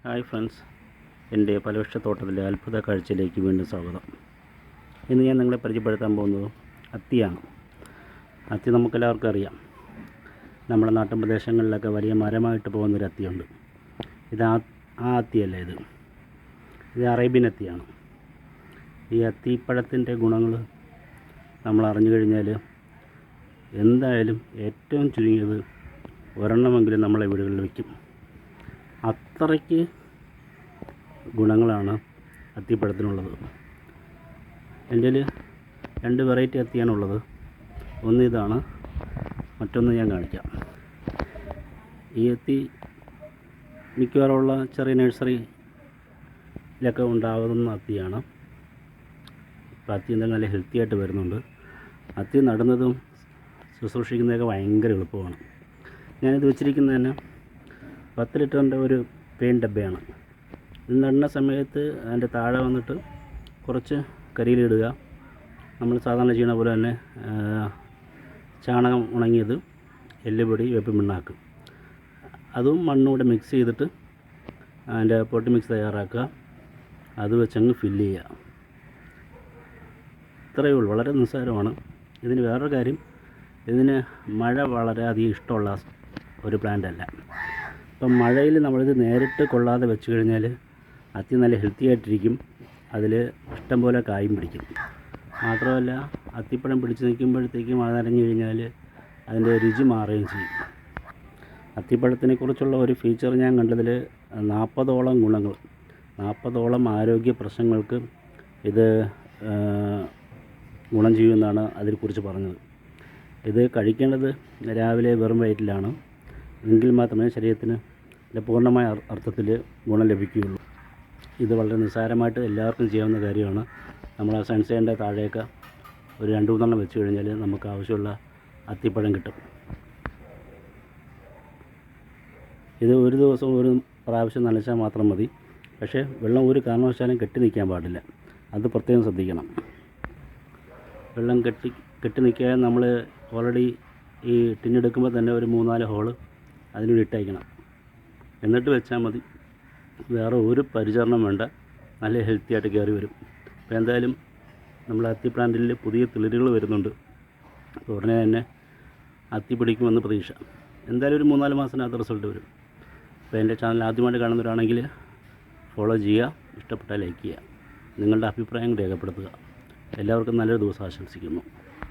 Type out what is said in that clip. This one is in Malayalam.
ഹായ് ഫ്രണ്ട്സ്, എൻ്റെ ഫലവൃക്ഷത്തോട്ടത്തിലെ അത്ഭുത കാഴ്ചയിലേക്ക് വീണ്ടും സ്വാഗതം. ഇന്ന് ഞാൻ നിങ്ങളെ പരിചയപ്പെടുത്താൻ പോകുന്നത് അത്തിയാണ്. അത്തി നമുക്കെല്ലാവർക്കും അറിയാം. നമ്മുടെ നാട്ടിൻ പ്രദേശങ്ങളിലൊക്കെ വലിയ മരമായിട്ട് പോകുന്നൊരു അത്തിയുണ്ട്. ഇത് ആ അത്തിയല്ല, ഇത് അറേബ്യൻ അത്തിയാണ്. ഈ അത്തിപ്പഴത്തിൻ്റെ ഗുണങ്ങൾ നമ്മൾ അറിഞ്ഞു കഴിഞ്ഞാൽ എന്തായാലും ഏറ്റവും ചുരുങ്ങിയത് ഒരെണ്ണമെങ്കിലും നമ്മളെ വീടുകളിൽ വയ്ക്കും. അത്രയ്ക്ക് ഗുണങ്ങളാണ് അത്തിപ്പഴത്തിനുള്ളത്. എൻ്റെ കയ്യിൽ 2 വെറൈറ്റി അത്തിയാണുള്ളത്. ഒന്ന് ഇതാണ്, മറ്റൊന്ന് ഞാൻ കാണിക്കാം. ഈ അത്തി മിക്കവാറുമുള്ള ചെറിയ നഴ്സറിയിലൊക്കെ ഉണ്ടാകുന്ന അത്തിയാണ്. ഇപ്പോൾ അത്തി എന്തായാലും നല്ല ഹെൽത്തി ആയിട്ട് വരുന്നുണ്ട്. അത്തി നടുന്നതും ശുശ്രൂഷിക്കുന്നതൊക്കെ ഭയങ്കര എളുപ്പമാണ്. ഞാനിത് വെച്ചിരിക്കുന്നത് തന്നെ 10 ലിറ്ററിൻ്റെ ഒരു പെയിൻറ്റ് ഡബ്ബയാണ്. ഇത് നടുന്ന സമയത്ത് അതിൻ്റെ താഴെ വന്നിട്ട് കുറച്ച് കരിയിലിടുക. നമ്മൾ സാധാരണ ചെയ്യുന്ന പോലെ തന്നെ ചാണകം ഉണങ്ങിയത്, എല്ലുപൊടി, വേപ്പിൻ പിണ്ണാക്ക്, അതും മണ്ണൂടെ മിക്സ് ചെയ്തിട്ട് അതിൻ്റെ പൊട്ടി മിക്സ് തയ്യാറാക്കുക. അത് വെച്ചങ്ങ് ഫില്ല് ചെയ്യുക. ഇത്രയേ ഉള്ളൂ, വളരെ നിസ്സാരമാണ്. ഇതിന് വേറൊരു കാര്യം, ഇതിന് മഴ വളരെയധികം ഇഷ്ടമുള്ള ഒരു പ്ലാന്റ് അല്ല. ഇപ്പം മഴയിൽ നമ്മളിത് നേരിട്ട് കൊള്ളാതെ വെച്ച് കഴിഞ്ഞാൽ അത്തി നല്ല ഹെൽത്തി ആയിട്ടിരിക്കും. അതിൽ ഇഷ്ടം പോലെ കായും പിടിക്കും. മാത്രമല്ല, അത്തിപ്പഴം പിടിച്ച് നിൽക്കുമ്പോഴത്തേക്കും മഴ നനഞ്ഞു കഴിഞ്ഞാൽ അതിൻ്റെ രുചി മാറുകയും ചെയ്യും. അത്തിപ്പഴത്തിനെ കുറിച്ചുള്ള ഒരു ഫീച്ചർ ഞാൻ കണ്ടതിൽ 40ഓളം ഗുണങ്ങൾ, 40ഓളം ആരോഗ്യ പ്രശ്നങ്ങൾക്ക് ഇത് ഗുണം ചെയ്യുമെന്നാണ് അതിനെക്കുറിച്ച് പറഞ്ഞത്. ഇത് കഴിക്കേണ്ടത് രാവിലെ വെറും വയറ്റിലാണ്. എങ്കിൽ മാത്രമേ ശരീരത്തിന് പൂർണ്ണമായ അർത്ഥത്തിൽ ഗുണം ലഭിക്കുകയുള്ളൂ. ഇത് വളരെ നിസ്സാരമായിട്ട് എല്ലാവർക്കും ചെയ്യാവുന്ന കാര്യമാണ്. നമ്മൾ ആ സൺസൈഡിൻ്റെ താഴെയൊക്കെ ഒരു 2-3 വെച്ച് കഴിഞ്ഞാൽ നമുക്ക് ആവശ്യമുള്ള അത്തിപ്പഴം കിട്ടും. ഇത് ഒരു ദിവസം ഒരു പ്രാവശ്യം നനച്ചാൽ മാത്രം മതി. പക്ഷേ വെള്ളം ഒരു കാരണവശാലും കെട്ടി നിൽക്കാൻ പാടില്ല. അത് പ്രത്യേകം ശ്രദ്ധിക്കണം. വെള്ളം കെട്ടി നിൽക്കാൻ നമ്മൾ ഓൾറെഡി ഈ ടിന്നെടുക്കുമ്പോൾ തന്നെ ഒരു 3-4 ഹോള് അതിന് ഇട്ടയക്കണം. എന്നിട്ട് വെച്ചാൽ മതി. വേറെ ഒരു പരിചരണം വേണ്ട. നല്ല ഹെൽത്തി ആയിട്ട് കയറി വരും. അപ്പോൾ എന്തായാലും നമ്മൾ അത്തി പ്ലാന്റിൽ പുതിയ തുളിരുകൾ വരുന്നുണ്ട്. അപ്പോൾ ഉടനെ തന്നെ അത്തി പിടിക്കുമെന്ന് പ്രതീക്ഷ. എന്തായാലും ഒരു 3-4 മാസത്തിനകത്ത് റിസൾട്ട് വരും. അപ്പോൾ എൻ്റെ ചാനൽ ആദ്യമായിട്ട് കാണുന്നവരാണെങ്കിൽ ഫോളോ ചെയ്യുക, ഇഷ്ടപ്പെട്ടാൽ ലൈക്ക് ചെയ്യുക, നിങ്ങളുടെ അഭിപ്രായം രേഖപ്പെടുത്തുക. എല്ലാവർക്കും നല്ലൊരു ദിവസം ആശംസിക്കുന്നു.